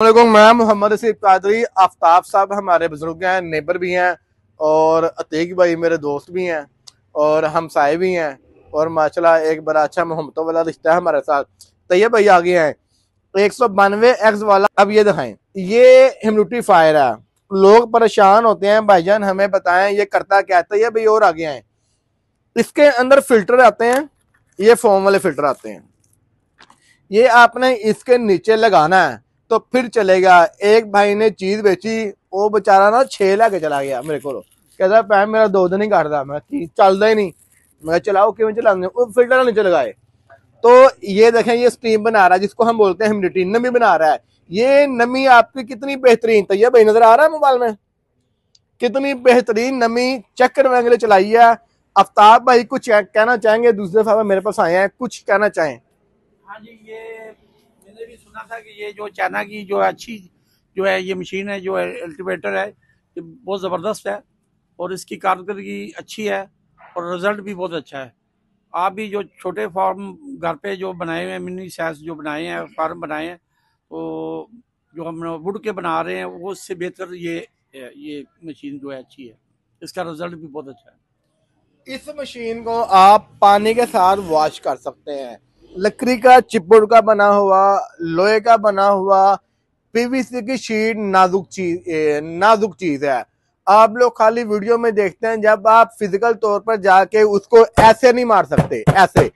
वालेकुम, मैं मोहम्मद रसीद कादरी। आफ्ताब साहब हमारे बुजुर्ग हैं, नेबर भी हैं, और अतीक भाई मेरे दोस्त भी हैं, और हमसाए भी हैं, और माशाल्लाह एक बड़ा अच्छा मोहब्बतों वाला रिश्ता है हमारे साथ। तैयब भाई आगे हैं 192X वाला। अब ये दिखाएं, ये ह्यूमिडिफायर है। लोग परेशान होते हैं, भाईजान हमें बताएं ये करता क्या है। तैयब भाई और आगे हैं, इसके अंदर फिल्टर आते हैं, ये फोम वाले फिल्टर आते हैं। ये आपने इसके नीचे लगाना है तो फिर चलेगा। एक भाई ने चीज बेची, वो बेचारा ना 6 लेके चला गया मेरे को, कहता पैम मेरा 2 दिन ही काटता, मैं चीज चलता ही नहीं। मैं चलाओ क्यों चलाने, वो फिल्टर नीचे लगाए। तो ये देखें, ये स्टीम बना रहा है, जिसको हम बोलते हैं ह्यूमिडिटी, नमी बना रहा है। ये नमी आपकी कितनी बेहतरीन, तो ये भाई नजर आ रहा है मोबाइल में, कितनी बेहतरीन नमी चेक करने के लिए चलाई है। आफ्ताब भाई कुछ कहना चाहेंगे? दूसरे साहब मेरे पास आए हैं, कुछ कहना चाहें? हाँ जी, ये मैंने भी सुना था कि ये जो चाइना की जो अच्छी जो है ये मशीन है, जो अल्टीवेटर है, ये बहुत ज़बरदस्त है और इसकी कारकर्दगी अच्छी है और रिजल्ट भी बहुत अच्छा है। आप भी जो छोटे फार्म घर पे जो बनाए हुए हैं, मिनी साइज जो बनाए हैं, फार्म बनाए हैं, तो जो हम वुड के बना रहे हैं वो उससे बेहतर ये मशीन जो है अच्छी है, इसका रिजल्ट भी बहुत अच्छा है। इस मशीन को आप पानी के साथ वॉश कर सकते हैं। लकड़ी का, चिपड़ का बना हुआ, लोहे का बना हुआ, पीवीसी की शीट, नाजुक चीज है। आप लोग खाली वीडियो में देखते हैं, जब आप फिजिकल तौर पर जाके उसको ऐसे नहीं मार सकते, ऐसे।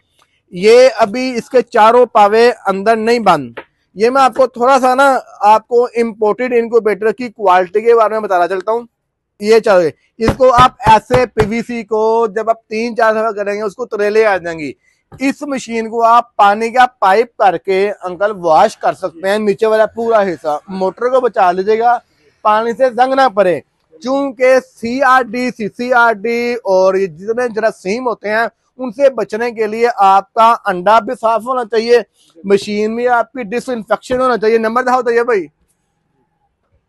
ये अभी इसके चारों पावे अंदर नहीं बंद। ये मैं आपको थोड़ा सा ना, आपको इम्पोर्टेड इनक्यूबेटर की क्वालिटी के बारे में बताना चलता हूँ। ये चले, इसको आप ऐसे पीवीसी को जब आप 3-4 दफा करेंगे उसको तरेले आ जाएंगी। इस मशीन को आप पानी का पाइप करके अंकल वॉश कर सकते हैं, नीचे वाला पूरा हिस्सा। मोटर को बचा लीजिएगा, पानी से जंग ना पड़े। चूंकि CRD, CCRD और ये जितने जरासीम होते हैं उनसे बचने के लिए आपका अंडा भी साफ होना चाहिए, मशीन में आपकी डिसइंफेक्शन होना चाहिए। नंबर दिखाओ तो ये भाई,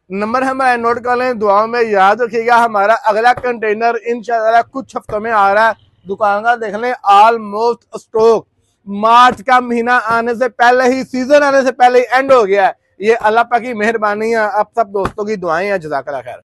नंबर हमारे नोट कर लें, दुआओं में याद रखिएगा। हमारा अगला कंटेनर इंशाल्लाह कुछ हफ्तों में आ रहा है। दुकान का देख लें, ऑलमोस्ट स्टॉक। मार्च का महीना आने से पहले ही, सीजन आने से पहले ही एंड हो गया है। ये अल्लाह पाक की मेहरबानी है, आप सब दोस्तों की दुआएं हैं। जज़ाकल्लाह खैर।